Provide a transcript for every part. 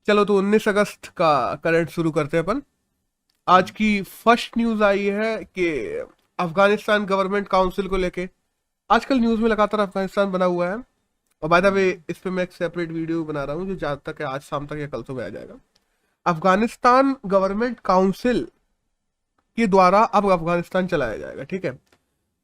चलो तो 19 अगस्त का करंट शुरू करते हैं अपन। आज की फर्स्ट न्यूज आई है कि अफगानिस्तान गवर्नमेंट काउंसिल को लेके आजकल न्यूज में लगातार अफगानिस्तान बना हुआ है। और बाय द वे इस पे मैं एक सेपरेट वीडियो बना रहा हूँ जो जहाँ तक है आज शाम तक या कल सुबह आ जाएगा। अफगानिस्तान गवर्नमेंट काउंसिल के द्वारा अब अफगानिस्तान चलाया जाएगा, ठीक है।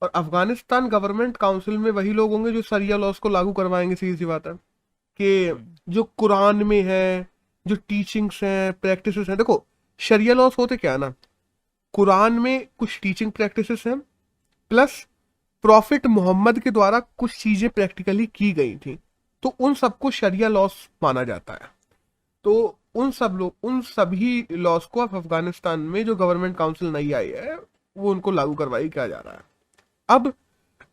और अफगानिस्तान गवर्नमेंट काउंसिल में वही लोग होंगे जो शरिया लॉस को लागू करवाएंगे, सीधी सी बात है कि हम्म। जो कुरान में है, जो टीचिंग्स हैं, प्रैक्टिसेस हैं। देखो, शरिया लॉस होते क्या है ना, कुरान में कुछ टीचिंग प्रैक्टिसेस हैं, प्लस प्रॉफिट मोहम्मद के द्वारा कुछ चीजें प्रैक्टिकली की गई थी, तो उन सबको शरिया लॉस माना जाता है। तो उन सभी लॉस को अब अफगानिस्तान में जो गवर्नमेंट काउंसिल नई आई है वो उनको लागू करवाई किया जा रहा है। अब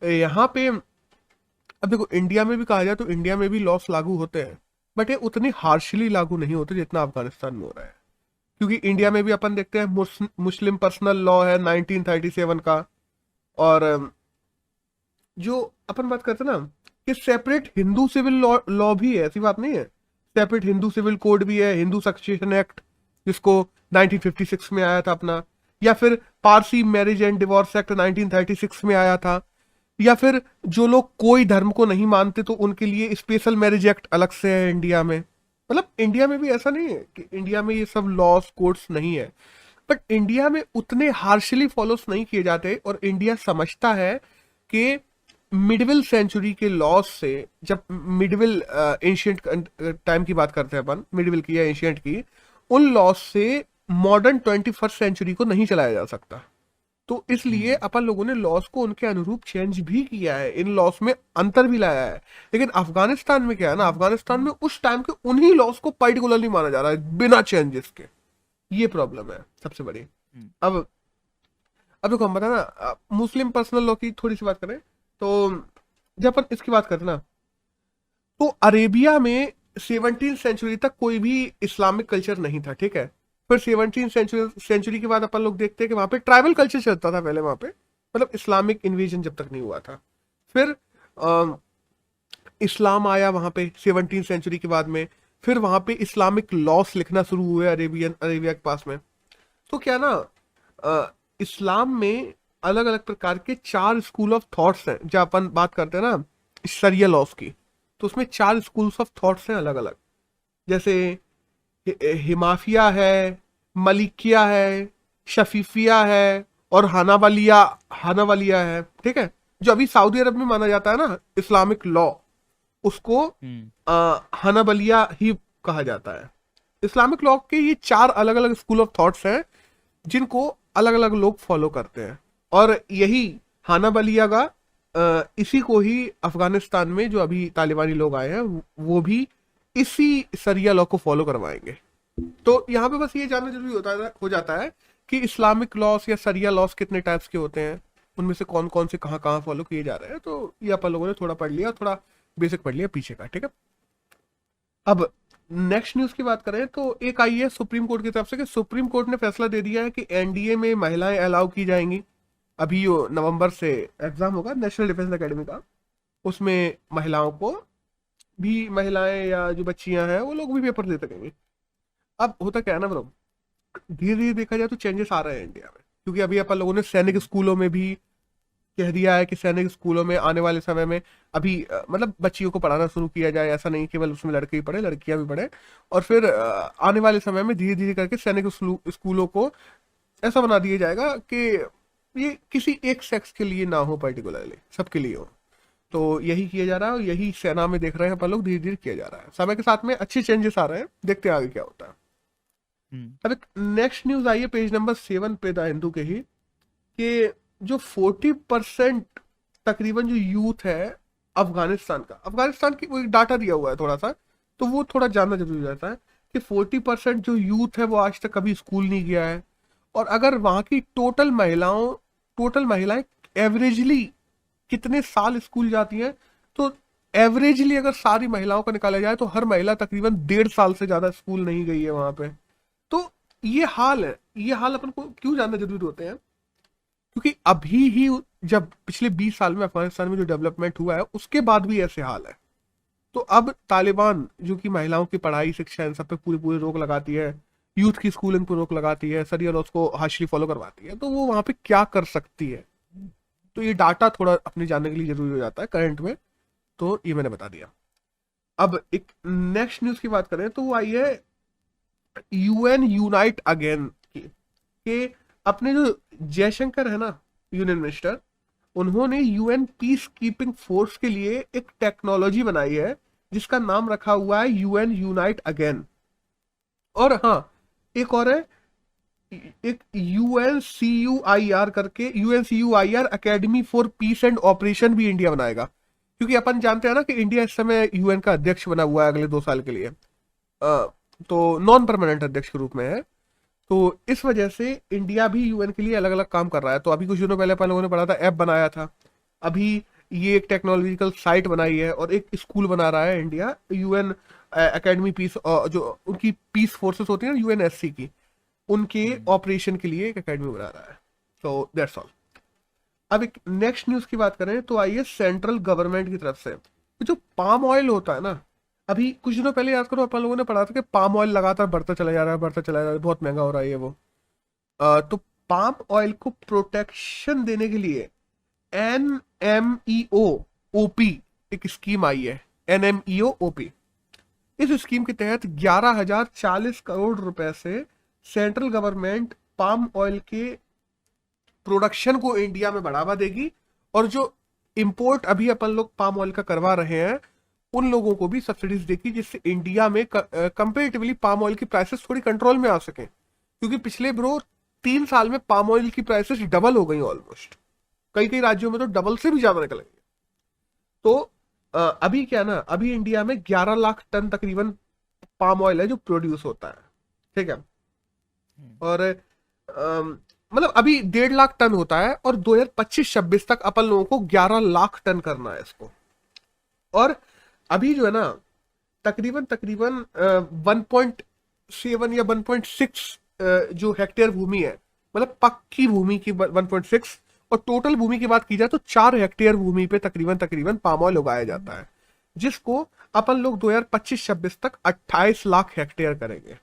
यहाँ पे, अब देखो, इंडिया में भी कहा जाए तो इंडिया में भी लॉस लागू होते हैं, बट ये उतनी हार्शली लागू नहीं होते जितना अफगानिस्तान में हो रहा है। क्योंकि इंडिया में भी अपन देखते हैं मुस्लिम पर्सनल लॉ है 1937 का। और जो अपन बात करते हैं ना कि separate Hindu civil law law भी है, ऐसी बात नहीं है। सेपरेट हिंदू सिविल कोड भी है, हिंदू सक्सेशन एक्ट, जिसको 1956 में आया था अपना। या फिर Parsi marriage and divorce act 1936 में आया था। या फिर जो लोग कोई धर्म को नहीं मानते तो उनके लिए स्पेशल मैरिज एक्ट अलग से है इंडिया में। मतलब इंडिया में भी ऐसा नहीं है कि इंडिया में ये सब लॉस कोड्स नहीं है, बट इंडिया में उतने हार्शली फॉलोस नहीं किए जाते। और इंडिया समझता है कि मिडविल सेंचुरी के लॉस से, जब मिडविल एंशियंट टाइम की बात करते हैं अपन, मिडविल की या एंशियंट की, उन लॉस से मॉडर्न 21st सेंचुरी को नहीं चलाया जा सकता। तो इसलिए हम्म। अपन लोगों ने लॉस को उनके अनुरूप चेंज भी किया है, इन लॉस में अंतर भी लाया है। लेकिन अफगानिस्तान में क्या है ना, अफगानिस्तान में उस टाइम के उन्हीं लॉस को पर्टिकुलरली माना जा रहा है बिना चेंजेस के। ये प्रॉब्लम है सबसे बड़ी। हम्म। अब देखो, हम बता ना, मुस्लिम पर्सनल लॉ की थोड़ी सी बात करें तो जब अपन इसकी बात करते हैं ना, तो अरेबिया में 17th सेंचुरी तक कोई भी इस्लामिक कल्चर नहीं था, ठीक है। फिर 17th सेंचुरी के बाद अपन लोग देखते हैं कि वहां पे ट्राइबल कल्चर चलता था पहले वहां पे, मतलब इस्लामिक इन्वेजन जब तक नहीं हुआ था। फिर इस्लाम आया वहां पे 17th सेंचुरी के बाद में। फिर वहां पे इस्लामिक लॉस लिखना शुरू हुए अरेबिया के पास में। तो क्या ना, इस्लाम में अलग अलग प्रकार के 4 स्कूल ऑफ थॉट्स हैं। जब अपन बात करते हैं ना शरिया लॉस की, तो उसमें 4 स्कूल्स ऑफ थॉट्स हैं अलग अलग। जैसे हिमाफिया है, मलिकिया है, शफीफिया है, और हानावालिया है, ठीक है। जो अभी सऊदी अरब में माना जाता है ना इस्लामिक लॉ, उसको हम्म। हनाबलिया ही कहा जाता है। इस्लामिक लॉ के ये 4 अलग अलग स्कूल ऑफ थॉट्स हैं जिनको अलग अलग लोग फॉलो करते हैं। और यही हानाबलिया का, इसी को ही अफगानिस्तान में जो अभी तालिबानी लोग आए हैं वो भी इसी शरिया लॉ को फॉलो करवाएंगे। तो यहाँ पे बस ये जानना जरूरी हो जाता है कि इस्लामिक लॉस या शरिया लॉस कितने टाइप्स के होते हैं, उनमें से कौन कौन से कहाँ कहाँ फॉलो किए जा रहे हैं। तो ये अपन लोगों ने थोड़ा पढ़ लिया, थोड़ा बेसिक पढ़ लिया पीछे का, ठीक है। अब नेक्स्ट न्यूज की बात करें तो एक आई है सुप्रीम कोर्ट की तरफ से कि सुप्रीम कोर्ट ने फैसला दे दिया है कि एनडीए में महिलाएं अलाउ की जाएंगी। अभी यो नवंबर से एग्जाम होगा नेशनल डिफेंस एकेडमी का, उसमें महिलाओं को भी, महिलाएं या जो बच्चियां हैं वो लोग भी पेपर दे सकेंगे। अब होता क्या है ना ब्रो, धीरे धीरे देखा जाए तो चेंजेस आ रहे हैं इंडिया में। क्योंकि अभी अपन लोगों ने सैनिक स्कूलों में भी कह दिया है कि सैनिक स्कूलों में आने वाले समय में अभी मतलब बच्चियों को पढ़ाना शुरू किया जाए। ऐसा नहीं केवल उसमें लड़के ही पढ़े, लड़कियां भी पढ़े। और फिर आने वाले समय में धीरे धीरे करके सैनिक स्कूलों को ऐसा बना दिया जाएगा कि ये किसी एक सेक्स के लिए ना हो, पर्टिकुलरली सबके लिए हो। तो यही किया जा रहा है और यही सेना में देख रहे हैं अपन लोग, धीरे धीरे किया जा रहा है। समय के साथ में अच्छे चेंजेस आ रहे हैं, देखते हैं आगे क्या होता है। हम्म। अब एक नेक्स्ट न्यूज आई है पेज नंबर 7 पे द हिंदू के ही, कि जो 40% तकरीबन जो यूथ है अफगानिस्तान का, अफगानिस्तान की वो एक डाटा दिया हुआ है थोड़ा सा, तो वो थोड़ा जानना जरूरी रहता है कि 40% जो यूथ है वो आज तक कभी स्कूल नहीं गया है। और अगर वहां की टोटल महिलाएं एवरेजली कितने साल स्कूल जाती हैं, तो एवरेजली अगर सारी महिलाओं का निकाला जाए तो हर महिला तकरीबन 1.5 साल से ज्यादा स्कूल नहीं गई है वहां पे। तो ये हाल है। ये हाल अपन को क्यों जानना जरूरी होते हैं, क्योंकि अभी ही, जब पिछले 20 साल में अफगानिस्तान में जो डेवलपमेंट हुआ है उसके बाद भी ऐसे हाल है। तो अब तालिबान जो कि महिलाओं की पढ़ाई शिक्षा इन सब पे पूरी पूरी रोक लगाती है, यूथ की स्कूलिंग पर रोक लगाती है, शरिया लॉज को हार्शली फॉलो करवाती है, तो वो वहां पे क्या कर सकती है, तो ये डाटा थोड़ा अपने जानने के लिए जरूरी हो जाता है करंट में। तो ये मैंने बता दिया। अब एक नेक्स्ट न्यूज की बात करें तो वो आई है यूएन यूनाइट अगेन की, कि अपने जो जयशंकर है ना यूनियन मिनिस्टर, उन्होंने यूएन पीस कीपिंग फोर्स के लिए एक टेक्नोलॉजी बनाई है जिसका नाम रखा हुआ है यूएन यूनाइट अगेन। और हाँ, एक और है, एक यूएनसीयूआईआर करके, UNCUIR academy for peace and operation भी इंडिया बनाएगा, क्योंकि अपन जानते हैं ना कि इंडिया इस समय यूएन का अध्यक्ष बना हुआ है अगले 2 साल के लिए, तो नॉन परमानेंट अध्यक्ष के रूप में है। तो इस वजह से इंडिया भी यूएन के लिए अलग अलग काम कर रहा है। तो अभी कुछ दिनों पहले अपन लोगों ने पढ़ा था, ऐप बनाया था, अभी ये एक टेक्नोलॉजिकल साइट बनाई है और एक स्कूल बना रहा है इंडिया, यूएन एकेडमी पीस, जो उनकी पीस फोर्सेस होती है ना यूएनएससी की, उनके ऑपरेशन के लिए एक एकेडमी बना रहा है। So that's all. अब एक नेक्स्ट न्यूज की बात करें तो आइए सेंट्रल गवर्नमेंट की तरफ से, तो जो पाम ऑयल होता है ना, अभी कुछ दिनों पहले याद करो अपन लोगों ने पढ़ा था कि पाम ऑयल लगातार बढ़ता चला जा रहा है, बढ़ता चला जा रहा है, बहुत महंगा हो रहा है ये वो। तो पाम ऑयल को प्रोटेक्शन देने के लिए NMEO OP एक स्कीम आई है, NMEO OP। इस स्कीम के तहत 11,040 करोड़ रुपए से सेंट्रल गवर्नमेंट पाम ऑयल के प्रोडक्शन को इंडिया में बढ़ावा देगी, और जो इंपोर्ट अभी अपन लोग पाम ऑयल का करवा रहे हैं उन लोगों को भी सब्सिडीज देगी, जिससे इंडिया में कंपेरेटिवली पाम ऑयल की प्राइसेस थोड़ी कंट्रोल में आ सके, क्योंकि पिछले ब्रो 3 साल में पाम ऑयल की प्राइसेस डबल हो गई ऑलमोस्ट, कई कई राज्यों में तो डबल से भी ज्यादा निकल गई। तो अभी क्या ना, अभी इंडिया में 11 लाख टन तकरीबन पाम ऑयल है जो प्रोड्यूस होता है, ठीक है, और मतलब अभी 1.5 लाख टन होता है, और 2025-26 तक अपन लोगों को 11 लाख टन करना है इसको। और अभी जो है ना तकरीबन तकरीबन 1.7 या 1.6 जो हेक्टेयर भूमि है, मतलब पक्की भूमि की 1.6, और टोटल भूमि की बात की जाए तो 4 हेक्टेयर भूमि पे तकरीबन तकरीबन पाम ऑयल उगाया जाता है, जिसको अपन लोग 2025-26 तक 28 लाख हेक्टेयर करेंगे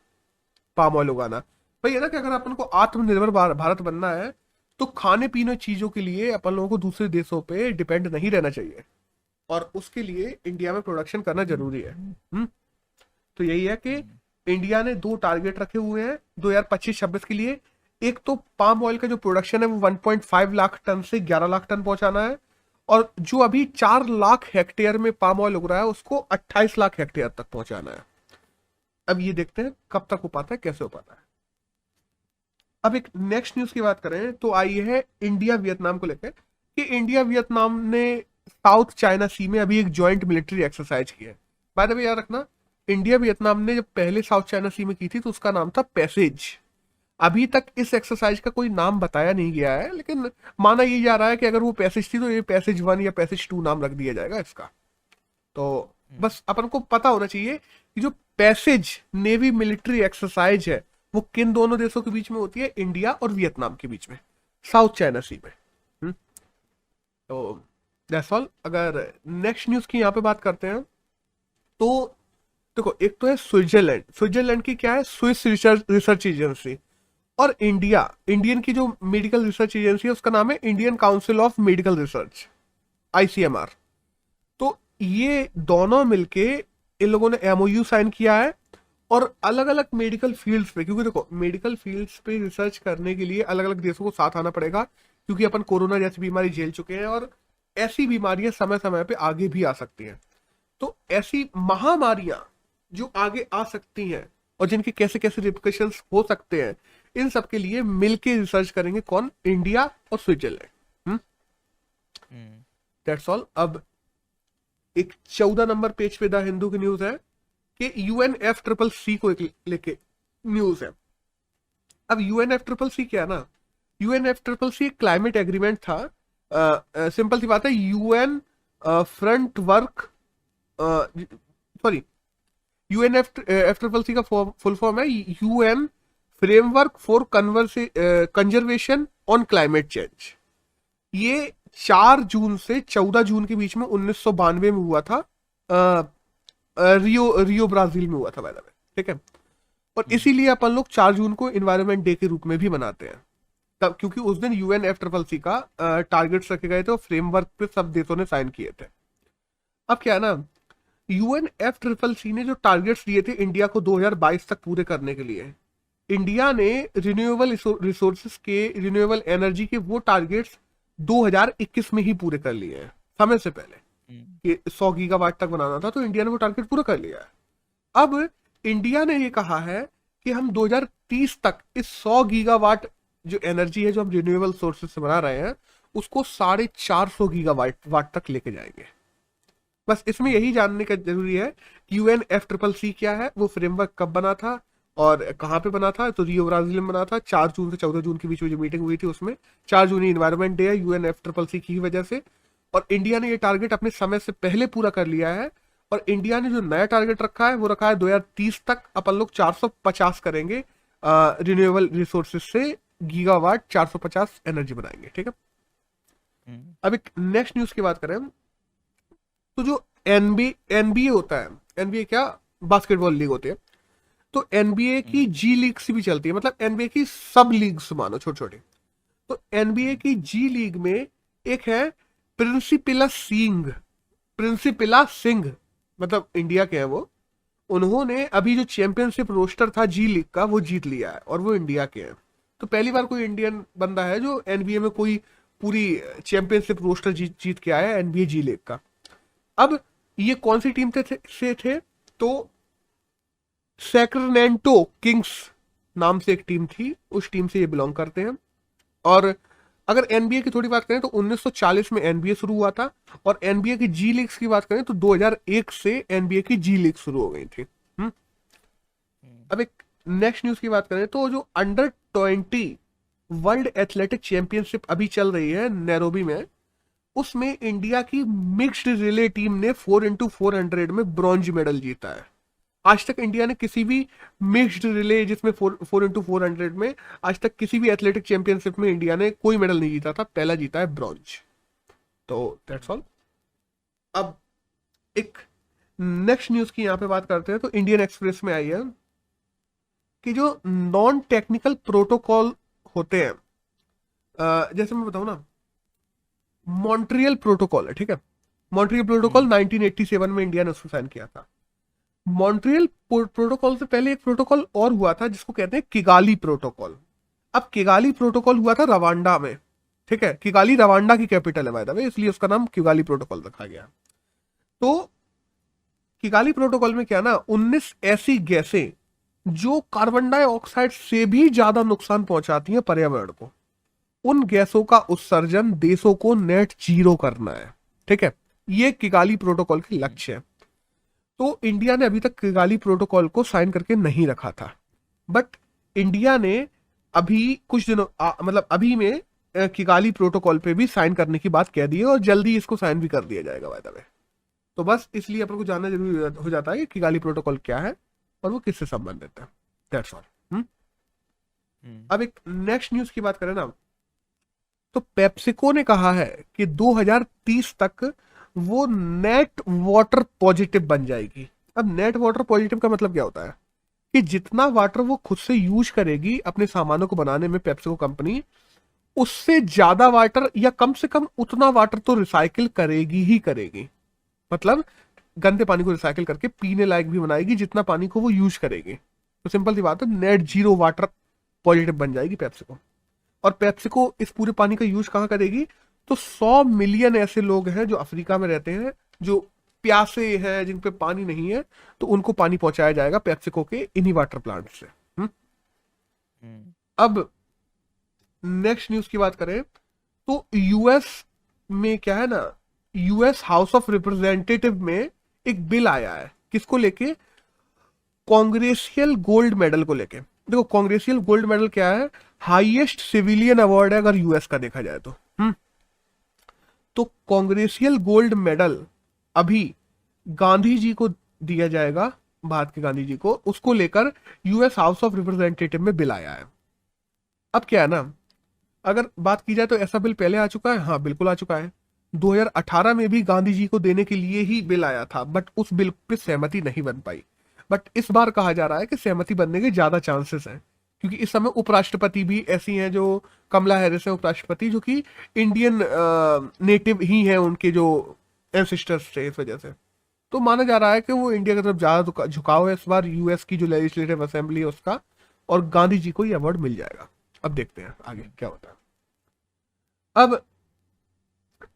पाम ऑयल उगाना। भाई है ना कि अगर अपन को आत्मनिर्भर भारत बनना है तो खाने पीने चीजों के लिए अपन लोगों को दूसरे देशों पे डिपेंड नहीं रहना चाहिए, और उसके लिए इंडिया में प्रोडक्शन करना जरूरी है। तो यही है कि इंडिया ने 2 टारगेट रखे हुए हैं 2025-26 के लिए। एक तो पाम ऑयल का जो प्रोडक्शन है वो 1.5 लाख टन से 11 लाख टन पहुंचाना है, और जो अभी 4 लाख हेक्टेयर में पाम ऑयल उग रहा है उसको 28 लाख हेक्टेयर तक पहुंचाना है। अब ये देखते हैं कब तक हो पाता है, कैसे हो पाता है। अब एक नेक्स्ट न्यूज की बात करें तो आई है इंडिया वियतनाम को लेकर, कि इंडिया वियतनाम ने साउथ चाइना सी में अभी एक ज्वाइंट मिलिट्री एक्सरसाइज की है। बाय द वे याद रखना, इंडिया वियतनाम ने जब पहले साउथ चाइना सी में की थी तो उसका नाम था पैसेज। अभी तक इस एक्सरसाइज का कोई नाम बताया नहीं गया है, लेकिन माना ये जा रहा है कि अगर वो पैसेज थी तो ये पैसेज 1 या पैसेज 2 नाम रख दिया जाएगा इसका। तो बस अपन को पता होना चाहिए कि जो पैसेज नेवी मिलिट्री एक्सरसाइज है वो किन दोनों देशों के बीच में होती है, इंडिया और वियतनाम के बीच में, साउथ चाइना सी में। तो दैट्स ऑल। अगर नेक्स्ट न्यूज की यहाँ पे बात करते हैं तो देखो, एक तो है स्विट्जरलैंड की क्या है, स्विस रिसर्च एजेंसी, और इंडियन की जो मेडिकल रिसर्च एजेंसी है उसका नाम है Indian council of medical research, ICMR। तो ये दोनों मिलके इन लोगों ने MOU साइन किया है, और अलग अलग मेडिकल फील्ड्स पे, क्योंकि देखो मेडिकल फील्ड्स पे रिसर्च करने के लिए अलग अलग देशों को साथ आना पड़ेगा, क्योंकि अपन कोरोना जैसी बीमारी झेल चुके हैं और ऐसी बीमारियां समय समय पे आगे भी आ सकती हैं। तो ऐसी महामारियां जो आगे आ सकती हैं और जिनके कैसे कैसे रिप्रिकॉशंस हो सकते हैं, इन सब के लिए मिलके रिसर्च करेंगे कौन, इंडिया और स्विट्जरलैंड। That's all. अब एक 14 नंबर पेज पे द हिंदू की न्यूज है कि UNFCCC को एक लेके न्यूज है। अब UNFCCC क्या है ना, UNFCCC एक क्लाइमेट एग्रीमेंट था। सिंपल सी बात है, UN front work, sorry, UNFCCC का फुल फॉर्म है UN framework for conservation on climate change. ये 4 जून से 14 जून के बीच में 1992 में हुआ था रियो रियो ब्राजील में हुआ था बाय द वे, ठीक है। और इसीलिए अपन लोग 4 जून को इन्वायरमेंट डे के रूप में भी मनाते हैं, तब क्योंकि उस दिन UNFCCC का टारगेट्स रखे गए थे और फ्रेमवर्क पे सब देशों ने साइन किए थे। अब क्या है ना, UNFCCC ने जो टारगेट्स दिए थे इंडिया को 2022 तक पूरे करने के लिए, इंडिया ने रिन्यूएबल रिसोर्सेज के, रिन्यूएबल एनर्जी के वो टारगेट्स 2021 में ही पूरे कर लिए हैं, समय से पहले। कि 100 गीगावाट तक बनाना था तो इंडिया ने वो टारगेट पूरा कर लिया है। अब इंडिया ने ये कहा है कि हम 2030 तक इस 100 गीगावाट जो एनर्जी है जो हम रिन्यूएबल सोर्सेज से बना रहे हैं उसको 450 गीगावाट तक लेके जाएंगे। बस इसमें यही जानने का जरूरी है कि UNFCCC क्या है, वो फ्रेमवर्क कब बना था और कहाँ पे बना था। तो रियो ब्राजील में बना था 4 जून से 14 जून के बीच में जो मीटिंग हुई थी उसमें 4 जून इन्वायरमेंट डे है UNFCCC की वजह से। और इंडिया ने ये टारगेट अपने समय से पहले पूरा कर लिया है। और इंडिया ने जो नया टारगेट रखा है वो रखा है 2030 तक अपन लोग 450 करेंगे रिन्यूएबल रिसोर्सेज से गीगावाट, 450 एनर्जी बनाएंगे, ठीक है। अब एक नेक्स्ट न्यूज की बात करें तो जो NBA होता है, NBA क्या, बास्केटबॉल लीग होती है, तो NBA की जी लीग से भी चलती है, मतलब NBA की सब लीग्स मानो छोटे छोटे। तो NBA की जी लीग में एक है प्रिंसिपिला सिंह, मतलब इंडिया के हैं वो। उन्होंने अभी जो चैंपियनशिप रोस्टर था जी लीग का वो जीत लिया है और वो इंडिया के हैं। तो पहली बार कोई इंडियन बंदा है जो NBA में कोई पूरी चैंपियनशिप रोस्टर जीत के आया है NBA जी लीग का। अब ये कौन सी टीम से थे तो सैक्रामेंटो किंग्स नाम से एक टीम थी, उस टीम से ये बिलोंग करते हैं। और अगर NBA की थोड़ी बात करें तो 1940 में NBA शुरू हुआ था और NBA की जी लीग्स की बात करें तो 2001 से NBA की जी लीग शुरू हो गई थी। अब एक नेक्स्ट न्यूज की बात करें तो जो अंडर 20 वर्ल्ड एथलेटिक चैंपियनशिप अभी चल रही है नैरोबी में, उसमें इंडिया की मिक्स्ड रिले टीम ने 4x400 में ब्रॉन्ज मेडल जीता है। आज तक इंडिया ने किसी भी मिक्स्ड रिले जिसमें 4x400 में आज तक किसी भी एथलेटिक चैंपियनशिप में इंडिया ने कोई मेडल नहीं जीता था, पहला जीता है ब्रॉन्ज। तो दैट्स ऑल। अब एक नेक्स्ट न्यूज की यहां पे बात करते हैं तो इंडियन एक्सप्रेस में आई है कि जो नॉन टेक्निकल प्रोटोकॉल होते हैं, जैसे मैं बताऊं ना, मॉन्ट्रियल प्रोटोकॉल है, ठीक है। मॉन्ट्रियल प्रोटोकॉल 1987 में इंडिया ने उसको साइन किया था। मॉन्ट्रियल प्रोटोकॉल से पहले एक प्रोटोकॉल और हुआ था जिसको कहते हैं किगाली प्रोटोकॉल। अब किगाली प्रोटोकॉल हुआ था रवांडा में, ठीक है। किगाली रवांडा की कैपिटल है बाय द वे, इसलिए उसका नाम किगाली प्रोटोकॉल रखा गया। तो किगाली प्रोटोकॉल में क्या ना, 19 ऐसी गैसें जो कार्बन डाइऑक्साइड से भी ज्यादा नुकसान पहुंचाती हैं पर्यावरण को, उन गैसों का उत्सर्जन देशों को नेट जीरो करना है, ठीक है। ये किगाली प्रोटोकॉल के लक्ष्य है। तो इंडिया ने अभी तक किगाली प्रोटोकॉल को साइन करके नहीं रखा था, बट इंडिया ने अभी कुछ दिनों मतलब अभी में किगाली प्रोटोकॉल पे भी साइन करने की बात कह दी है और जल्दी इसको साइन भी कर दिया जाएगा बाय द वे। तो बस इसलिए अपन को जानना जरूरी हो जाता है कि किगाली प्रोटोकॉल क्या है और वो किससे संबंधित है। That's all. अब एक नेक्स्ट न्यूज की बात करें ना तो पेप्सिको ने कहा है कि 2030 तक वो नेट वाटर पॉजिटिव बन जाएगी। अब नेट वाटर पॉजिटिव का मतलब क्या होता है कि जितना वाटर वो खुद से यूज करेगी अपने सामानों को बनाने में पेप्सिको कंपनी, उससे ज्यादा वाटर या कम से कम उतना वाटर तो रिसाइकिल करेगी ही करेगी। मतलब गंदे पानी को रिसाइकिल करके पीने लायक भी बनाएगी जितना पानी को वो यूज करेगी। तो सिंपल सी बात है, नेट जीरो वाटर पॉजिटिव बन जाएगी पेप्सिको। और पेप्सिको इस पूरे पानी का यूज कहां करेगी, तो 100 मिलियन ऐसे लोग हैं जो अफ्रीका में रहते हैं जो प्यासे हैं, जिन पे पानी नहीं है, तो उनको पानी पहुंचाया जाएगा पेप्सिको के इन्हीं वाटर प्लांट से। अब नेक्स्ट न्यूज की बात करें तो यूएस में क्या है ना, यूएस हाउस ऑफ रिप्रेजेंटेटिव में एक बिल आया है किसको लेके, कांग्रेसियल गोल्ड मेडल को लेके। देखो कांग्रेसियल गोल्ड मेडल क्या है, हाईएस्ट सिविलियन अवार्ड है अगर यूएस का देखा जाए तो कांग्रेसियल गोल्ड मेडल अभी गांधी जी को दिया जाएगा, भारत के गांधी जी को। उसको लेकर यूएस हाउस ऑफ रिप्रेजेंटेटिव में बिल आया है। अब क्या है ना, अगर बात की जाए तो ऐसा बिल पहले आ चुका है, हाँ बिल्कुल आ चुका है, 2018 में भी गांधी जी को देने के लिए ही बिल आया था, बट उस बिल पे सहमति नहीं बन पाई। बट इस बार कहा जा रहा है कि सहमति बनने के ज्यादा चांसेस हैं, क्योंकि इस समय उपराष्ट्रपति भी ऐसी हैं जो कमला हैरिस है उपराष्ट्रपति, जो कि इंडियन नेटिव ही हैं, उनके जो एंसेस्टर्स थे, इस वजह से तो माना जा रहा है कि वो इंडिया की तरफ ज्यादा झुकाव है इस बार, यूएस की जो लेजिस्लेटिव असेंबली है उसका, और गांधी जी को ये अवार्ड मिल जाएगा। अब देखते हैं आगे क्या होता है। अब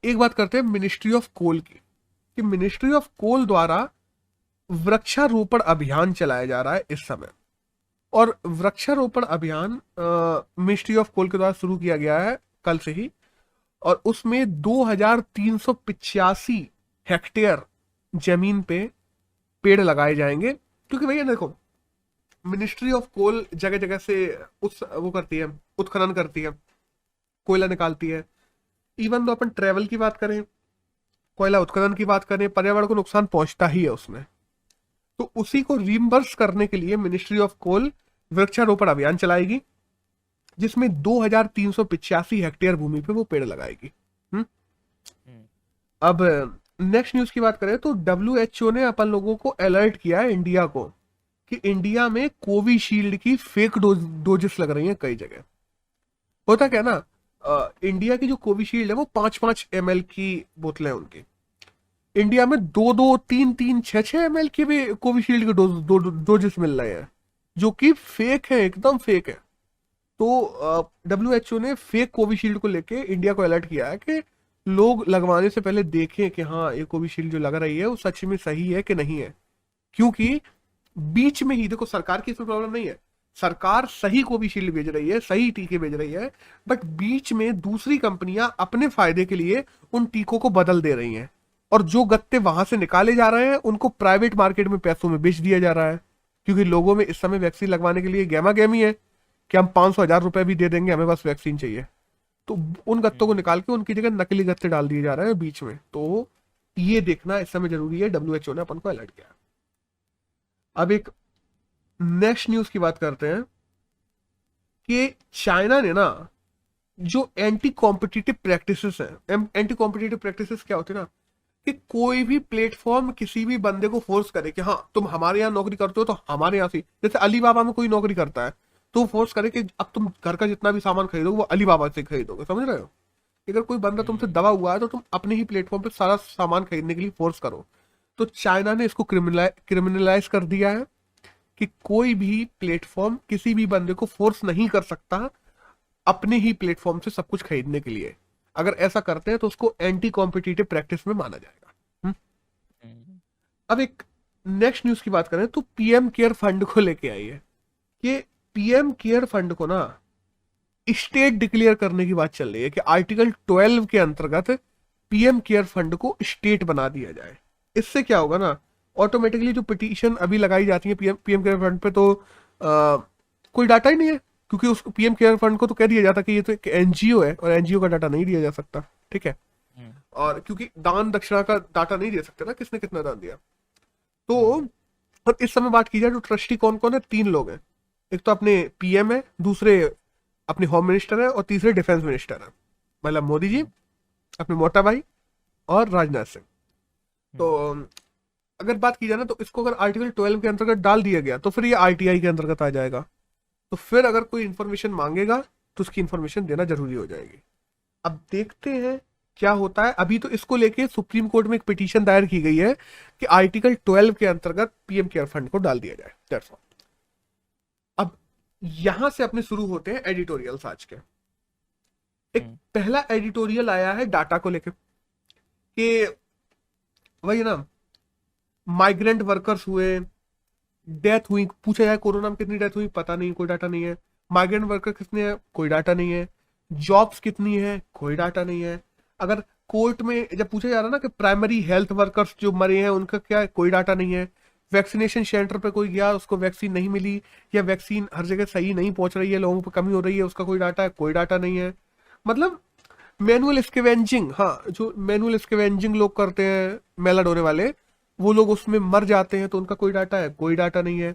एक बात करते हैं मिनिस्ट्री ऑफ कोल की, कि मिनिस्ट्री ऑफ कोल द्वारा वृक्षारोपण अभियान चलाया जा रहा है इस समय, और वृक्षारोपण अभियान मिनिस्ट्री ऑफ कोल के द्वारा शुरू किया गया है कल से ही, और उसमें 2385 हेक्टेयर जमीन पे पेड़ लगाए जाएंगे। क्योंकि भैया देखो, मिनिस्ट्री ऑफ कोल जगह जगह से वो करती है, उत्खनन करती है, कोयला निकालती है। इवन तो अपन ट्रेवल की बात करें, कोयला उत्खनन की बात करें, पर्यावरण को नुकसान पहुंचता ही है उसमें। तो उसी को रिम्बर्स करने के लिए मिनिस्ट्री ऑफ कोल वृक्षारोपण अभियान चलाएगी, जिसमें 2385 हेक्टेयर भूमि पे वो पेड़ लगाएगी। अब नेक्स्ट न्यूज की बात करें तो WHO ने अपन लोगों को अलर्ट किया है, इंडिया को, कि इंडिया में कोविशील्ड की फेक डोजेस लग रही हैं कई जगह। होता क्या ना, इंडिया की जो कोविशील्ड है वो 5-5 ml की बोतलें उनकी, इंडिया में 2-2, 3-3, 6-6 ml के भी कोविशील्ड के डोजेस मिल रहे हैं, जो कि फेक है, एकदम फेक है। तो WHO ने फेक कोविशील्ड को लेके इंडिया को अलर्ट किया है कि लोग लगवाने से पहले देखें कि हाँ ये कोविशील्ड जो लग रही है वो सच में सही है कि नहीं है। क्योंकि बीच में ही देखो, सरकार की इसमें प्रॉब्लम नहीं है, सरकार सही कोविशील्ड भेज रही है, सही टीके भेज रही है, बट बीच में दूसरी कंपनियां अपने फायदे के लिए उन टीकों को बदल दे रही हैं, और जो गत्ते वहां से निकाले जा रहे हैं उनको प्राइवेट मार्केट में पैसों में बेच दिया जा रहा है। क्योंकि लोगों में इस समय वैक्सीन लगवाने के लिए गहमा गहमी है कि हम 500,000 रुपए भी दे देंगे, हमें बस वैक्सीन चाहिए। तो उन गत्तों को निकाल के उनकी जगह नकली गत्ते डाल दिए जा रहे हैं बीच में। तो ये देखना इस समय जरूरी है, WHO ने अपन को अलर्ट किया। अब एक नेक्स्ट न्यूज की बात करते हैं कि चाइना ने ना जो एंटी कॉम्पिटिटिव प्रैक्टिसेस हैं, एंटी कॉम्पिटिटिव प्रैक्टिसेस क्या होते हैं ना, कि कोई भी प्लेटफॉर्म किसी भी बंदे को फोर्स करे कि हाँ तुम हमारे यहाँ नौकरी करते हो तो हमारे यहाँ से, जैसे अलीबाबा में कोई नौकरी करता है तो फोर्स करे कि अब तुम घर का जितना भी सामान खरीदोगे वो अलीबाबा से खरीदोगे, समझ रहे हो। अगर कोई बंदा तुमसे दबा हुआ है तो तुम अपने ही प्लेटफॉर्म पे सारा सामान खरीदने के लिए फोर्स करो। तो चाइना ने इसको क्रिमिनलाइज कर दिया है कि कोई भी प्लेटफॉर्म किसी भी बंदे को फोर्स नहीं कर सकता अपने ही प्लेटफॉर्म से सब कुछ खरीदने के लिए। अगर ऐसा करते हैं तो उसको एंटी कॉम्पिटिटिव प्रैक्टिस में माना जाएगा। अब एक नेक्स्ट न्यूज की बात करें तो पीएम केयर फंड को लेके आई है कि पीएम केयर फंड को ना स्टेट डिक्लेयर करने की बात चल रही है कि आर्टिकल 12 के अंतर्गत पीएम केयर फंड को स्टेट बना दिया जाए। इससे क्या होगा ना, ऑटोमेटिकली जो पिटीशन अभी लगाई जाती है पीएम केयर फंड पे तो कोई डाटा ही नहीं है, क्योंकि उस पीएम केयर फंड को तो कह दिया जाता कि ये तो एक एनजीओ है और एनजीओ का डाटा नहीं दिया जा सकता, ठीक है। और क्योंकि दान दक्षिणा का डाटा नहीं दे सकते ना, किसने कितना दान दिया। तो और इस समय बात की जाए तो ट्रस्टी कौन कौन है, 3 लोग हैं। एक तो अपने पीएम है, दूसरे अपने होम मिनिस्टर है, और तीसरे डिफेंस मिनिस्टर है, मतलब मोदी जी, अपने मोटा भाई और राजनाथ सिंह। तो अगर बात की जाए ना तो इसको अगर आर्टिकल 12 के अंतर्गत डाल दिया गया तो फिर ये आरटीआई के अंतर्गत आ जाएगा। तो फिर अगर कोई इंफॉर्मेशन मांगेगा तो उसकी इंफॉर्मेशन देना जरूरी हो जाएगी। अब देखते हैं क्या होता है। अभी तो इसको लेके सुप्रीम कोर्ट में एक पिटीशन दायर की गई है कि आर्टिकल 12 के अंतर्गत पीएम केयर फंड को डाल दिया जाए, दैट्स ऑल। अब यहां से अपने शुरू होते हैं एडिटोरियल्स आज के। एक पहला एडिटोरियल आया है डाटा को लेकर कि वही ना, माइग्रेंट वर्कर्स हुए, डेथ हुई, पूछा जाए कोरोना में कितनी डेथ हुई, पता नहीं, कोई डाटा नहीं है। माइग्रेंट वर्कर कितने हैं, कोई डाटा नहीं है। जॉब्स कितनी है, कोई डाटा नहीं है। अगर कोर्ट में जब पूछा जा रहा ना कि प्राइमरी हेल्थ वर्कर्स जो मरे हैं उनका क्या है, कोई डाटा नहीं है। वैक्सीनेशन सेंटर पे कोई गया, उसको वैक्सीन नहीं मिली, या वैक्सीन हर जगह सही नहीं पहुंच रही है, लोगों पर कमी हो रही है, उसका कोई डाटा है, कोई डाटा नहीं है। मतलब मैनुअल स्कैवेंजिंग, हाँ, जो मैनुअल स्कैवेंजिंग लोग करते हैं, मेला ढोने वाले, वो लोग उसमें मर जाते हैं तो उनका कोई डाटा है, कोई डाटा नहीं है।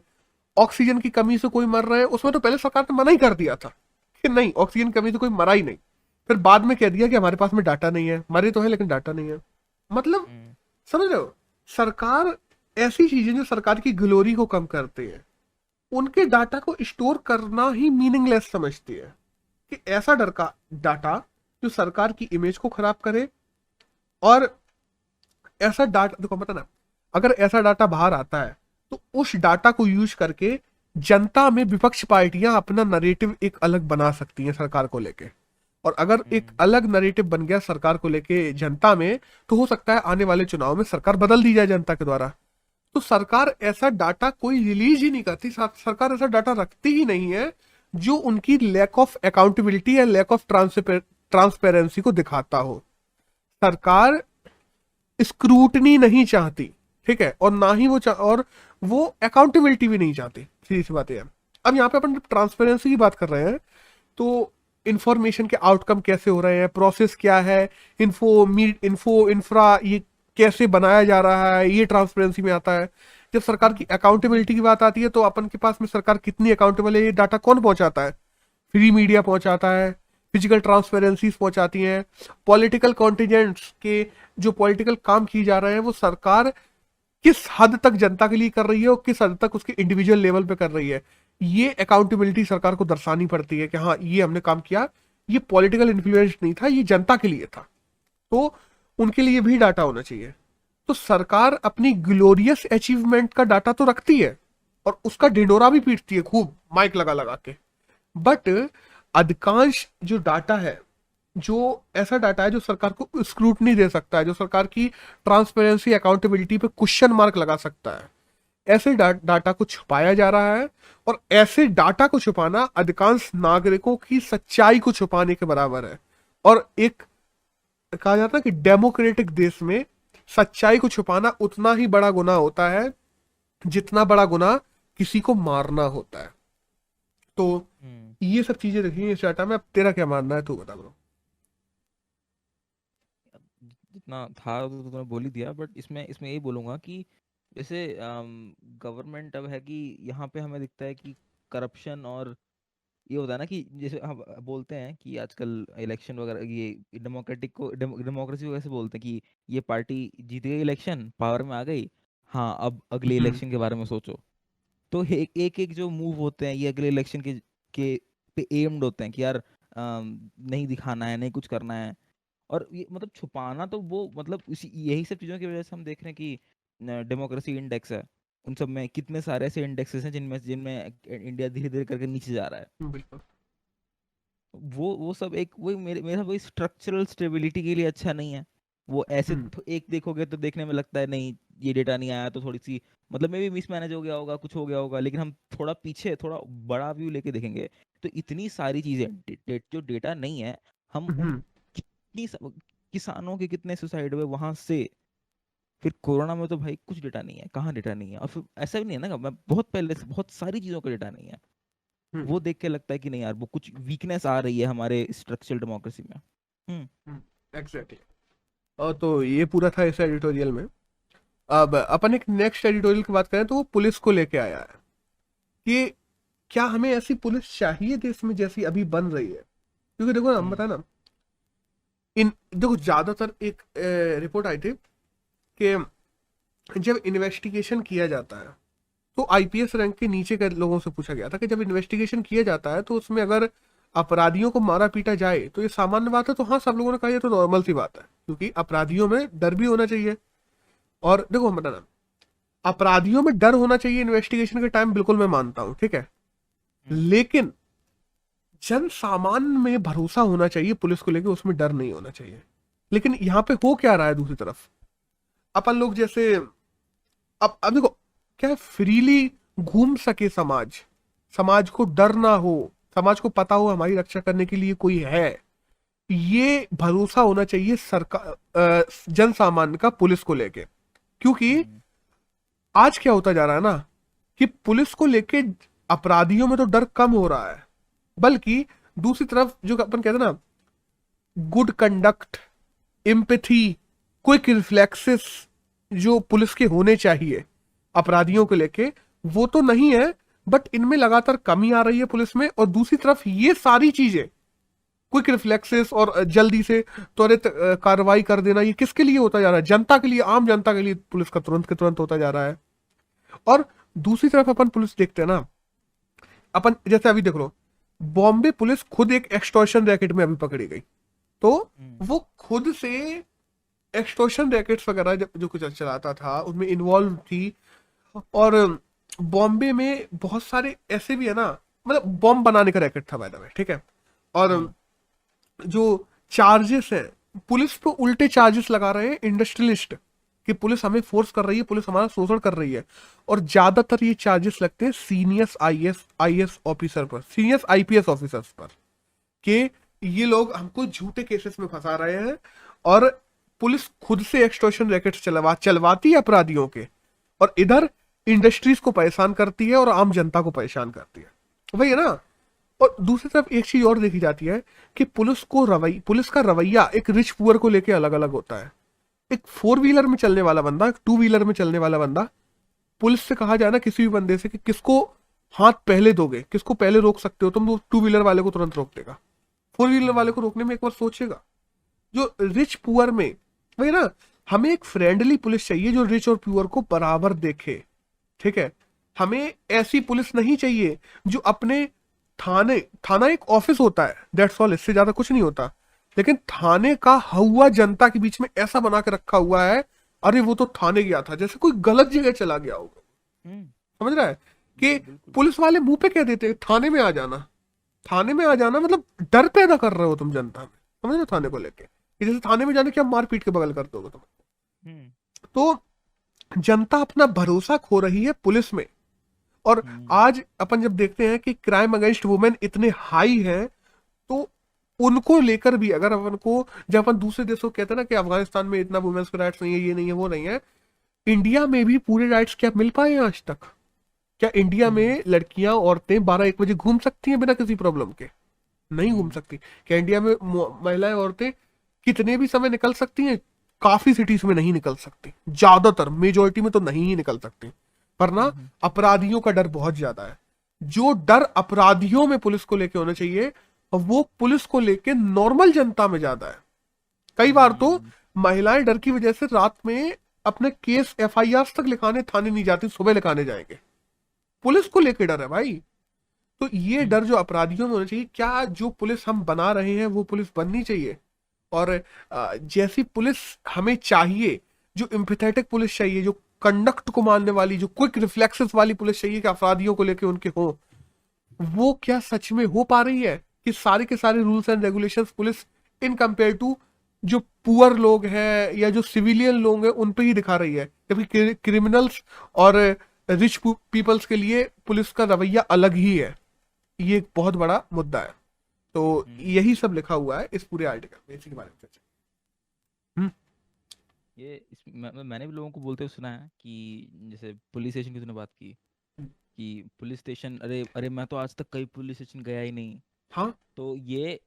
ऑक्सीजन की कमी से कोई मर रहा है, उसमें तो पहले सरकार ने मना ही कर दिया था कि नहीं, ऑक्सीजन की कमी से कोई मरा ही नहीं, फिर बाद में कह दिया कि हमारे पास में डाटा नहीं है, मरे तो है लेकिन डाटा नहीं है। मतलब समझ रहे हो, सरकार ऐसी चीजें जो सरकार की ग्लोरी को कम करती है, उनके डाटा को स्टोर करना ही मीनिंगलेस समझती है। कि ऐसा डर का डाटा जो सरकार की इमेज को खराब करे, और ऐसा डाटा देखो पता ना, अगर ऐसा डाटा बाहर आता है तो उस डाटा को यूज करके जनता में विपक्ष पार्टियां अपना नरेटिव एक अलग बना सकती हैं सरकार को लेके। और अगर एक अलग नरेटिव बन गया सरकार को लेके जनता में, तो हो सकता है आने वाले चुनाव में सरकार बदल दी जाए जनता के द्वारा। तो सरकार ऐसा डाटा कोई रिलीज ही नहीं करती, सरकार ऐसा डाटा रखती ही नहीं है जो उनकी लैक ऑफ अकाउंटेबिलिटी या लैक ऑफ ट्रांसपेरेंसी को दिखाता हो। सरकार स्क्रूटनी नहीं चाहती, ठीक है, और ना ही और वो अकाउंटेबिलिटी भी नहीं चाहती, सीधी सी बात है। अब यहाँ पे अपन ट्रांसपेरेंसी की बात कर रहे हैं, तो इंफॉर्मेशन के आउटकम कैसे हो रहे हैं, प्रोसेस क्या है, इंफ्रा ये कैसे बनाया जा रहा है, ये ट्रांसपेरेंसी में आता है। जब सरकार की अकाउंटेबिलिटी की बात आती है तो अपन के पास में सरकार कितनी अकाउंटेबल है, ये डाटा कौन पहुंचाता है? फ्री मीडिया पहुंचाता है, फिजिकल ट्रांसपेरेंसीज पहुंचाती हैं, पॉलिटिकल कॉन्टिजेंट्स के जो पॉलिटिकल काम किए जा रहे हैं वो सरकार किस हद तक जनता के लिए कर रही है और किस हद तक उसके इंडिविजुअल लेवल पे कर रही है, ये अकाउंटेबिलिटी सरकार को दर्शानी पड़ती है कि हाँ ये हमने काम किया, ये पॉलिटिकल इन्फ्लुएंस नहीं था, ये जनता के लिए था। तो उनके लिए भी डाटा होना चाहिए। तो सरकार अपनी ग्लोरियस अचीवमेंट का डाटा तो रखती है और उसका ढिंडोरा भी पीटती है खूब माइक लगा लगा के, बट अधिकांश जो डाटा है, जो ऐसा डाटा है जो सरकार को स्क्रूटनी दे सकता है, जो सरकार की ट्रांसपेरेंसी अकाउंटेबिलिटी पे क्वेश्चन मार्क लगा सकता है, ऐसे डाटा को छुपाया जा रहा है। और ऐसे डाटा को छुपाना अधिकांश नागरिकों की सच्चाई को छुपाने के बराबर है। और एक कहा जाता है कि डेमोक्रेटिक देश में सच्चाई को छुपाना उतना ही बड़ा गुनाह होता है जितना बड़ा गुनाह किसी को मारना होता है। तो ये सब चीजें रखी इस डाटा में। अब तेरा क्या मानना है, तू बता ब्रो। जितना था तो तुमने बोल ही दिया, बट इसमें इसमें यही बोलूंगा कि जैसे गवर्नमेंट अब है कि यहाँ पे हमें दिखता है कि करप्शन, और ये होता है ना कि जैसे हम बोलते हैं कि आजकल इलेक्शन वगैरह, ये डेमोक्रेटिक को डेमोक्रेसी को कैसे बोलते हैं कि ये पार्टी जीत गई इलेक्शन, पावर में आ गई, हाँ अब अगले हम्म इलेक्शन के बारे में सोचो। तो एक एक जो मूव होते हैं ये अगले इलेक्शन के पे एम्ड होते हैं कि यार नहीं दिखाना है, नहीं कुछ करना है। और ये मतलब छुपाना तो वो मतलब इसी यही सब चीज़ों की वजह से हम देख रहे हैं कि डेमोक्रेसी इंडेक्स है, उन सब में कितने सारे ऐसे इंडेक्सेस हैं जिनमें जिनमें इंडिया धीरे धीरे करके नीचे जा रहा है। बिल्कुल। वो सब एक वही मेरा वही स्ट्रक्चरल स्टेबिलिटी के लिए अच्छा नहीं है। वो ऐसे हम्म एक देखोगे तो देखने में लगता है नहीं ये डेटा नहीं आया तो थोड़ी सी मतलब में भी मिसमैनेज हो गया होगा, कुछ हो गया होगा, लेकिन हम थोड़ा पीछे थोड़ा बड़ा व्यू लेके देखेंगे तो इतनी सारी चीजें जो डेटा नहीं है, हम उन हम्म कितनी किसानों के कितने सुसाइड हुए वहां से, फिर कोरोना में तो भाई कुछ डेटा नहीं है, कहाँ डेटा नहीं है। और फिर ऐसा भी नहीं है ना, मैं बहुत पहले से बहुत सारी चीजों का डेटा नहीं है। हम्म वो देख के लगता है कि नहीं यार वो कुछ वीकनेस आ रही है हमारे स्ट्रक्चरल डेमोक्रेसी में। एग्जैक्टली। और तो ये पूरा था इस एडिटोरियल में। अब अपन एक नेक्स्ट एडिटोरियल की बात करें तो वो पुलिस को लेके आया है कि क्या हमें ऐसी पुलिस चाहिए देश में जैसी अभी बन रही है। क्योंकि देखो ना, हम हम्म। बताए ना, इन देखो ज्यादातर एक रिपोर्ट आई थी कि जब इन्वेस्टिगेशन किया जाता है तो आईपीएस रैंक के नीचे के लोगों से पूछा गया था कि जब इन्वेस्टिगेशन किया जाता है तो उसमें अगर अपराधियों को मारा पीटा जाए तो ये सामान्य बात है। तो हाँ, सब लोगों ने कहा ये तो नॉर्मल सी बात है, क्योंकि अपराधियों में डर भी होना चाहिए। और देखो हम बताना, अपराधियों में डर होना चाहिए इन्वेस्टिगेशन के टाइम, बिल्कुल मैं मानता हूं, ठीक है। हम्म। लेकिन जन सामान्य में भरोसा होना चाहिए पुलिस को लेकर, उसमें डर नहीं होना चाहिए। लेकिन यहाँ पे हो क्या रहा है दूसरी तरफ, अपन लोग जैसे अब देखो क्या है, फ्रीली घूम सके समाज, समाज को डर ना हो, समाज को पता हो हमारी रक्षा करने के लिए कोई है, ये भरोसा होना चाहिए सरकार जन सामान्य का पुलिस को लेके। क्योंकि हम्म। आज क्या होता जा रहा है ना कि पुलिस को लेके अपराधियों में तो डर कम हो रहा है, बल्कि दूसरी तरफ जो अपन कहते हैं ना, good conduct, empathy, quick reflexes जो पुलिस के होने चाहिए अपराधियों को लेके, वो तो नहीं है। बट इनमें लगातार कमी आ रही है पुलिस में। और दूसरी तरफ ये सारी चीजें क्विक रिफ्लेक्सेस और जल्दी से त्वरित कार्रवाई कर देना, ये किसके लिए होता जा रहा है? जनता के लिए, आम जनता के लिए पुलिस का तुरंत के तुरंत होता जा रहा है। और दूसरी तरफ अपन पुलिस देखते हैं ना, अपन जैसे अभी देख लो, बॉम्बे पुलिस खुद एक एक्सटॉर्शन रैकेट में अभी पकड़ी गई, तो वो खुद से एक्सटॉर्शन रैकेट्स वगैरह जो कुछ चलाता था उनमें इन्वॉल्व थी। और बॉम्बे में बहुत सारे ऐसे भी है ना, मतलब बॉम्ब बनाने का रैकेट था बाय द वे, ठीक है। और जो चार्जेस हैं, पुलिस पे उल्टे चार्जेस लगा रहे हैं इंडस्ट्रियलिस्ट कि पुलिस हमें फोर्स कर रही है, पुलिस हमारा शोषण कर रही है। और ज्यादातर ये चार्जेस लगते हैं सीनियर आईएएस ऑफिसर पर, सीनियर आईपीएस ऑफिसर्स पर, कि ये लोग हमको झूठे केसेस में फंसा रहे हैं। और पुलिस खुद से एक्सटॉर्शन रैकेट्स चलवाती है अपराधियों के, और इधर इंडस्ट्रीज को परेशान करती है और आम जनता को परेशान करती है, वही है ना। और दूसरी तरफ एक चीज और देखी जाती है कि पुलिस का रवैया एक रिच पुअर को लेके अलग अलग होता है। एक 4 व्हीलर में चलने वाला बंदा, एक 2 व्हीलर में चलने वाला बंदा, पुलिस से कहा जाए ना किसी भी बंदे से कि किसको हाथ पहले दोगे, किसको पहले रोक सकते हो तुम, तो 2 व्हीलर वाले को तुरंत रोक देगा। 4 व्हीलर वाले को रोकने में एक बार सोचेगा। जो रिच पुअर में, वही ना, हमें एक फ्रेंडली पुलिस चाहिए जो रिच और पुअर को बराबर देखे, ठीक है। हमें ऐसी पुलिस नहीं चाहिए जो अपने थाना एक ऑफिस होता है, दैट्स ऑल, इससे ज्यादा कुछ नहीं होता। लेकिन थाने का हवा जनता के बीच में ऐसा बना के रखा हुआ है, अरे वो तो थाने गया था, जैसे कोई गलत जगह चला गया होगा। समझ रहा है कि पुलिस वाले मुंह पे कह देते हैं थाने में आ जाना, थाने में आ जाना, मतलब डर पैदा कर रहे हो तुम जनता में, समझ रहे हो, थाने को लेके कि जैसे थाने में जाने के आप मारपीट के बगल कर दोगे तुम। तो जनता अपना भरोसा खो रही है पुलिस में। और आज अपन जब देखते हैं कि क्राइम अगेंस्ट वुमेन इतने हाई हैं, तो उनको लेकर भी अगर अपन को, जब अपन दूसरे देशों को कहते हैं ना कि अफगानिस्तान में इतना वुमेन्स के राइट्स नहीं है, ये नहीं है, वो नहीं है, इंडिया में भी पूरे राइट्स क्या मिल पाए हैं आज तक? क्या इंडिया में लड़कियां, औरतें 12-1 बजे घूम सकती हैं बिना किसी प्रॉब्लम के? नहीं घूम सकती। क्या इंडिया में महिलाएं, औरतें कितने भी समय निकल सकती हैं? काफी सिटीज में नहीं निकल सकती, ज्यादातर मेजोरिटी में तो नहीं ही निकल सकती। पर ना, अपराधियों का डर बहुत ज्यादा है। जो डर अपराधियों में पुलिस को लेके होना चाहिए, वो पुलिस को लेके नॉर्मल जनता में ज्यादा है। कई बार तो महिलाएं डर की वजह से रात में अपने केस एफआईआर तक लिखाने थाने नहीं जाती, सुबह लिखाने जाएंगे। पुलिस को लेके डर है भाई। तो ये डर जो अपराधियों में होना चाहिए, क्या जो पुलिस हम बना रहे हैं वो पुलिस बननी चाहिए? और जैसी पुलिस हमें चाहिए, जो एम्पैथेटिक पुलिस चाहिए, जो कंडक्ट को मानने वाली, जो क्विक रिफ्लेक्सेस वाली पुलिस चाहिए कि अपराधियों को लेके उनके हो, वो क्या सच में हो पा रही है? कि सारे के सारे rules and regulations police in compare to जो पुअर लोग हैं या जो सिविलियन लोग हैं उन पे ही दिखा रही है, जबकि क्रिमिनल्स और रिच पीपल्स के लिए पुलिस का रवैया अलग ही है। ये एक बहुत बड़ा मुद्दा है। तो यही सब लिखा हुआ है इस पूरे आर्टिकल में, इसी के बारे में चर्चा। मैंने भी लोगों को बोलते हुए सुना है कि जैसे पुलिस स्टेशन की तूने बात की कि पुलिस स्टेशन, अरे अरे मैं तो आज तक कहीं पुलिस स्टेशन गया ही नहीं। हाँ, तो ये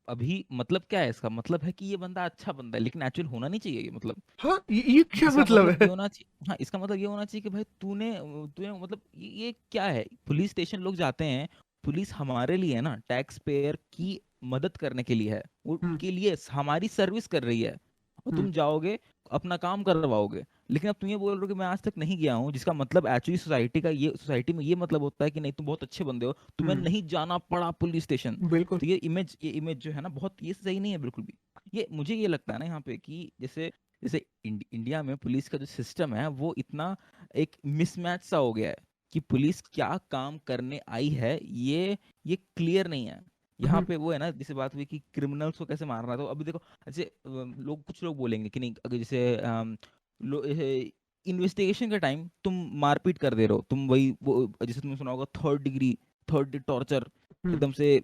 अभी मतलब क्या है? इसका मतलब है कि ये बंदा अच्छा बंदा है, लेकिन एक्चुअल होना नहीं चाहिए ये मतलब। हाँ, ये क्या इसका मतलब मतलब है? ये होना चाहिए, हाँ, इसका मतलब ये होना चाहिए कि भाई तूने तूने मतलब ये क्या है? पुलिस स्टेशन लोग जाते हैं, पुलिस हमारे लिए है ना, टैक्स पेयर की मदद करने के लिए है, उनके लिए हमारी सर्विस कर रही है। और तुम जाओगे, अपना काम करवाओगे, लेकिन अब तुम ये बोल रहे हो कि मैं आज तक नहीं गया हूँ, जिसका मतलब एक्चुअली सोसाइटी में ये मतलब होता है कि नहीं तुम बहुत अच्छे बंदे हो, तुम्हें नहीं जाना पड़ा पुलिस स्टेशन। बिल्कुल। तो ये इमेज जो है ना, बहुत ये सही नहीं है बिल्कुल भी। ये मुझे ये लगता है ना यहाँ पे कि जैसे जैसे इंडिया में पुलिस का जो सिस्टम है वो इतना एक मिसमैच सा हो गया है कि पुलिस क्या काम करने आई है ये क्लियर नहीं है। यहाँ पे वो है ना, जैसे बात हुई कि क्रिमिनल्स को कैसे मारना है, तो अभी देखो ऐसे कुछ लोग बोलेंगे कि नहीं, अगर जैसे इन्वेस्टिगेशन के टाइम तुम मारपीट कर दे रहे हो, तुम वही वो जैसे तुमने सुना होगा थर्ड डिग्री टॉर्चर, एकदम से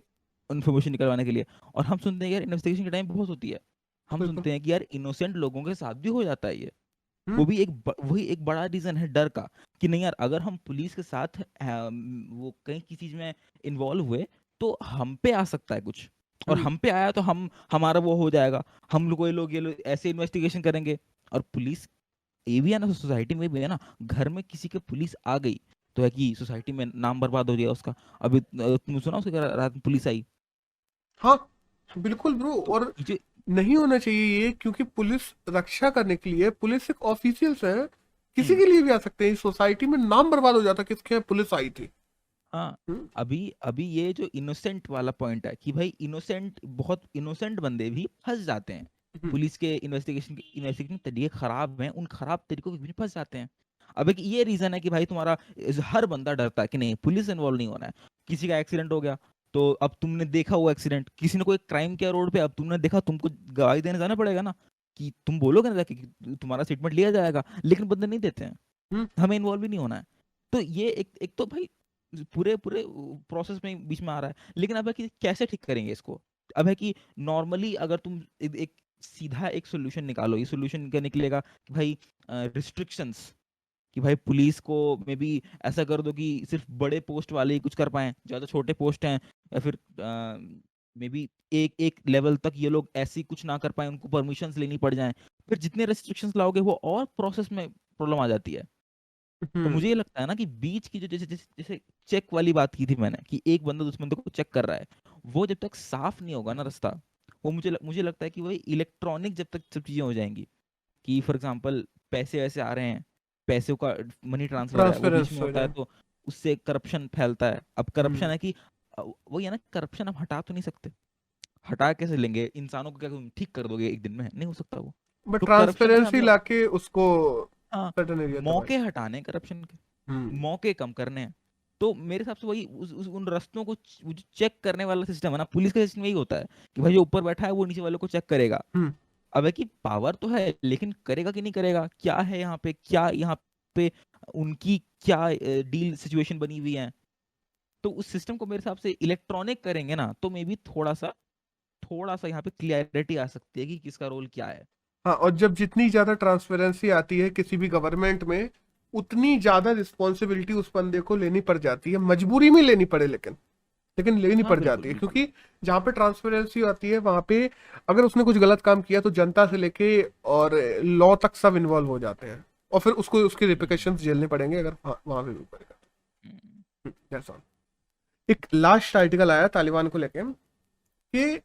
इन्फॉर्मेशन निकलवाने के लिए। और हम सुनते हैं यार इन्वेस्टिगेशन के टाइम बहुत होती है, हम बिल्कुल। सुनते हैं कि यार इनोसेंट लोगों के साथ भी हो जाता है ये। हम्म। वही एक बड़ा रीजन है डर का, कि नहीं यार अगर हम पुलिस के साथ वो कहीं किसी चीज में इन्वॉल्व हुए तो हम पे आ सकता है कुछ, और हम पे आया तो हमारा वो हो जाएगा, हम लोग ये लोग ऐसे इन्वेस्टिगेशन करेंगे। और पुलिस ये भी है ना, सोसाइटी में भी है ना, घर में किसी के पुलिस आ गई तो है कि सोसाइटी में नाम बर्बाद हो जाएगा उसका। अभी तुमने सुना उसके घर रात में पुलिस आई? हाँ, बिल्कुल ब्रो। और ये जो नहीं होना चाहिए ये, क्योंकि पुलिस रक्षा करने के लिए, पुलिस एक ऑफिशियल्स है, किसी हम्म, के लिए भी आ सकते हैं। इस सोसाइटी में नाम बर्बाद हो जाता किसके यहाँ पुलिस आई थी। हाँ, हम्म, अभी अभी ये जो इनोसेंट वाला पॉइंट है कि भाई इनोसेंट, बहुत इनोसेंट बंदे भी फंस जाते हैं। हम्म, पुलिस के इन्वेस्टिगेशन तरीके खराब हैं, उन खराब तरीकों के भी फंस जाते हैं। अब एक ये रीजन है कि भाई तुम्हारा हर बंदा डरता है कि नहीं पुलिस इन्वॉल्व नहीं होना है। किसी का एक्सीडेंट हो गया, तो अब तुमने देखा हुआ एक्सीडेंट, किसी ने कोई क्राइम किया रोड पे, अब तुमने देखा, तुमको गवाही देने जाना पड़ेगा ना, कि तुम बोलोगे ना जाके कि तुम्हारा स्टेटमेंट लिया जाएगा, लेकिन बंदे नहीं देते हैं, हम्म, हमें इन्वॉल्व ही नहीं होना है। तो ये एक एक तो भाई पूरे पूरे प्रोसेस में बीच में आ रहा है। लेकिन अब है कि कैसे ठीक करेंगे इसको। अब है कि नॉर्मली अगर तुम एक सीधा एक सोल्यूशन निकालो, ये सोल्यूशन क्या निकलेगा कि भाई रिस्ट्रिक्शंस, कि भाई पुलिस को मे बी ऐसा कर दो कि सिर्फ बड़े पोस्ट वाले ही कुछ कर पाए, ज्यादा छोटे पोस्ट हैं या फिर मे बी एक एक लेवल तक ये लोग ऐसी कुछ ना कर पाए, उनको परमिशंस लेनी पड़ जाए। फिर जितने रेस्ट्रिक्शंस लाओगे वो और प्रोसेस में प्रॉब्लम आ जाती है। तो हम्म। मुझे ये लगता है ना कि बीच की जो जैसे जैसे जैसे चेक वाली बात की थी मैंने, कि एक बंदा दूसरे बंदे को चेक कर रहा है, वो जब तक साफ नहीं होगा ना रास्ता, वो मुझे लगता है कि वही इलेक्ट्रॉनिक जब तक सब चीजें हो जाएंगी, कि फॉर एग्जांपल पैसे वैसे आ रहे हैं, पैसों का मनी ट्रांसफर है वो बीच में ट्रांसपेरेंस हो होता है, जाए। तो उससे करप्शन फैलता है। अब करप्शन हम्म। है कि वही है ना, करप्शन आप हटा तो नहीं सकते, हटा कैसे लेंगे इंसानों को, क्या तुम ठीक कर दोगे एक दिन में, नहीं हो सकता वो। बट तो करप्शन जो है ट्रांसपेरेंसी मतलब, लाके उसको हाँ, सर्टेन एरिया तक मौके आए। हटाने करप्शन के, हम्म। मौके कम करने हैं। तो मेरे हिसाब से वही उन रास्तों को वो जो चेक करने वाला सिस्टम है ना, पुलिस का सिस्टम यही होता है कि भाई जो ऊपर बैठा है वो नीचे वालों को चेक करेगा। हम्म। अब है कि पावर तो है, लेकिन करेगा कि नहीं करेगा, क्या है यहाँ पे, क्या यहाँ पे उनकी क्या डील सिचुएशन बनी हुई है। तो उस सिस्टम को मेरे हिसाब से इलेक्ट्रॉनिक करेंगे ना, तो मे बी थोड़ा सा यहाँ पे क्लियरिटी आ सकती है कि किसका रोल क्या है। हाँ, और जब जितनी ज्यादा ट्रांसपेरेंसी आती है किसी भी गवर्नमेंट में, उतनी ज्यादा रिस्पॉन्सिबिलिटी उस बंदे को लेनी पड़ जाती है, मजबूरी में लेनी पड़े, लेकिन लेनी हाँ पड़ बिल्कुल जाती है, बिल्कुल। क्योंकि जहाँ पे ट्रांसपेरेंसी आती है वहां पे अगर उसने कुछ गलत काम किया तो जनता से लेके और लॉ तक सब इन्वॉल्व हो जाते हैं, और फिर उसको उसके हम्म, रिप्रिकॉशंस झेलने पड़ेंगे अगर वहां पे भी पड़ेगा। हम्म, दैट्स ऑल। एक लास्ट आर्टिकल आया तालिबान को लेके कि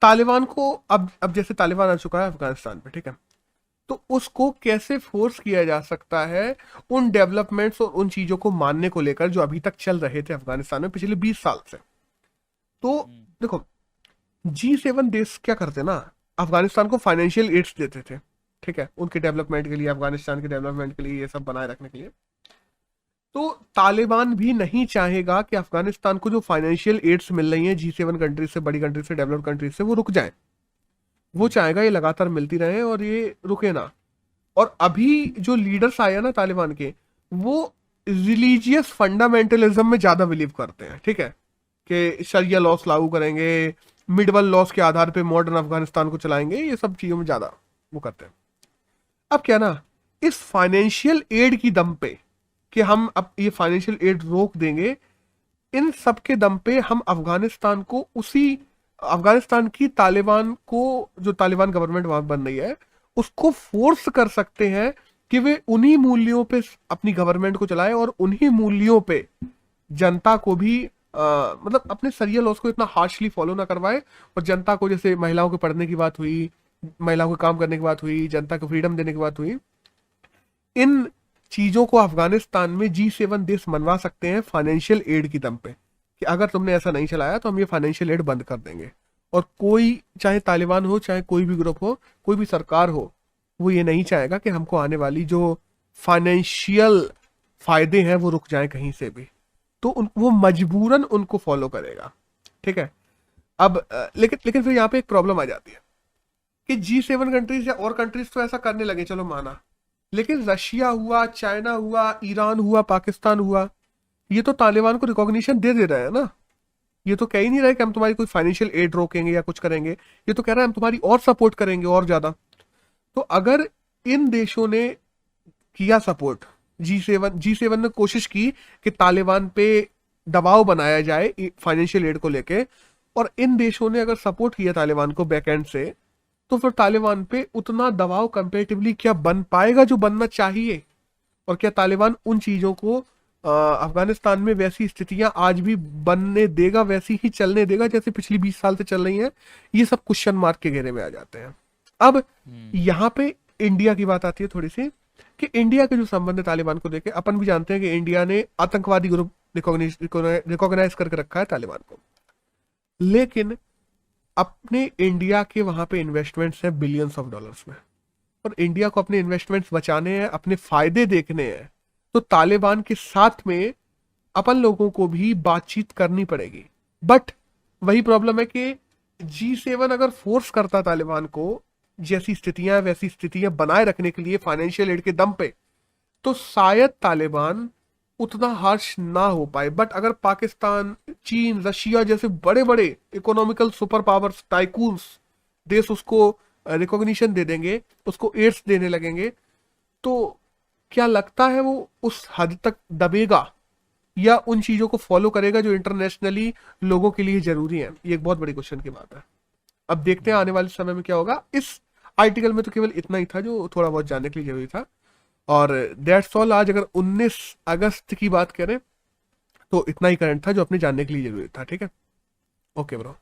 तालिबान को अब जैसे तालिबान आ चुका है अफगानिस्तान पे, ठीक है, तो उसको कैसे फोर्स किया जा सकता है उन डेवलपमेंट्स और उन चीजों को मानने को लेकर जो अभी तक चल रहे थे अफगानिस्तान में पिछले 20 साल से। तो हम्म, देखो, G7 देश क्या करते ना, अफगानिस्तान को फाइनेंशियल एड्स देते थे, ठीक है, उनके डेवलपमेंट के लिए, अफगानिस्तान के डेवलपमेंट के लिए, ये सब बनाए रखने के लिए। तो तालिबान भी नहीं चाहेगा कि अफगानिस्तान को जो फाइनेंशियल एड्स मिल रही है G7 कंट्रीज से, बड़ी कंट्रीज से, डेवलप्ड कंट्रीज से, वो रुक जाए। वो हम्म, चाहेगा ये लगातार मिलती रहे और ये रुके ना। और अभी जो लीडर्स आए हैं ना तालिबान के, वो रिलीजियस फंडामेंटलिज्म में ज्यादा बिलीव करते हैं, ठीक है, कि शरिया लॉस लागू करेंगे, मिडवल लॉस के आधार पे मॉडर्न अफगानिस्तान को चलाएंगे, ये सब चीजों में ज्यादा वो करते हैं। अब क्या ना, इस फाइनेंशियल एड की दम पे कि हम अब ये फाइनेंशियल एड रोक देंगे, इन सब के दम पे हम अफगानिस्तान को उसी, अफगानिस्तान की तालिबान को, जो तालिबान गवर्नमेंट वहां बन रही है, उसको फोर्स कर सकते हैं कि वे उन्हीं मूल्यों पे अपनी गवर्नमेंट को चलाए और उन्हीं मूल्यों पे जनता को भी मतलब अपने शरिया लॉस को इतना हार्शली फॉलो ना करवाए, और जनता को, जैसे महिलाओं के पढ़ने की बात हुई, महिलाओं को काम करने की बात हुई, जनता को फ्रीडम देने की बात हुई, इन चीजों को अफगानिस्तान में G7 देश मनवा सकते हैं फाइनेंशियल एड की दम पे, कि अगर तुमने ऐसा नहीं चलाया तो हम ये फाइनेंशियल एड बंद कर देंगे। और कोई, चाहे तालिबान हो, चाहे कोई भी ग्रुप हो, कोई भी सरकार हो, वो ये नहीं चाहेगा कि हमको आने वाली जो फाइनेंशियल फायदे हैं वो रुक जाए कहीं से भी। तो वो मजबूरन उनको फॉलो करेगा, ठीक है। अब लेकिन लेकिन फिर यहाँ पे एक प्रॉब्लम आ जाती है कि G7 कंट्रीज या और कंट्रीज तो ऐसा करने लगे, चलो माना, लेकिन रशिया हुआ, चाइना हुआ, ईरान हुआ, पाकिस्तान हुआ, ये तो तालिबान को रिकॉग्निशन दे दे रहे हैं ना। ये तो कह ही नहीं रहे कि हम तुम्हारी कोई फाइनेंशियल एड रोकेंगे या कुछ करेंगे, ये तो कह रहे हैं हम तुम्हारी और सपोर्ट करेंगे और ज्यादा। तो अगर इन देशों ने किया सपोर्ट, जी सेवन ने कोशिश की कि तालिबान पे दबाव बनाया जाए फाइनेंशियल एड को लेके, और इन देशों ने अगर सपोर्ट किया तालिबान को बैक एंड से, तो फिर तालिबान पे उतना दबाव कंपेरेटिवली क्या बन पाएगा जो बनना चाहिए, और क्या तालिबान उन चीजों को अफगानिस्तान में वैसी स्थितियां आज भी बनने देगा, वैसी ही चलने देगा जैसे पिछली 20 साल से चल रही हैं, ये सब क्वेश्चन मार्क के घेरे में आ जाते हैं। अब यहाँ पे इंडिया की बात आती है थोड़ी सी, कि इंडिया के जो संबंध है तालिबान को लेके, अपन भी जानते हैं कि इंडिया ने आतंकवादी ग्रुप रिकॉग्नाइज करके रखा है तालिबान को, लेकिन अपने इंडिया के वहां पे इन्वेस्टमेंट्स हैं बिलियंस ऑफ डॉलर्स में, और इंडिया को अपने इन्वेस्टमेंट्स बचाने हैं, अपने फायदे देखने हैं, तो तालिबान के साथ में अपन लोगों को भी बातचीत करनी पड़ेगी। बट वही प्रॉब्लम है कि G7 अगर फोर्स करता तालिबान को जैसी स्थितियां वैसी स्थितियां बनाए रखने के लिए फाइनेंशियल एड के दम पे, तो शायद तालिबान उतना हार्श ना हो पाए। बट अगर पाकिस्तान, चीन, रशिया जैसे बड़े बड़े इकोनॉमिकल सुपर पावर्स, टाइकून्स देश उसको रिकॉग्निशन दे देंगे, उसको एड्स देने लगेंगे, तो क्या लगता है वो उस हद तक दबेगा या उन चीजों को फॉलो करेगा जो इंटरनेशनली लोगों के लिए जरूरी है? ये एक बहुत बड़ी क्वेश्चन की बात है। अब देखते हैं आने वाले समय में क्या होगा। इस आर्टिकल में तो केवल इतना ही था जो थोड़ा बहुत जानने के लिए जरूरी था, और दैट्स ऑल। आज अगर 19 अगस्त की बात करें तो इतना ही करंट था जो अपने जानने के लिए जरूरी था। ठीक है, ओके ब्रो।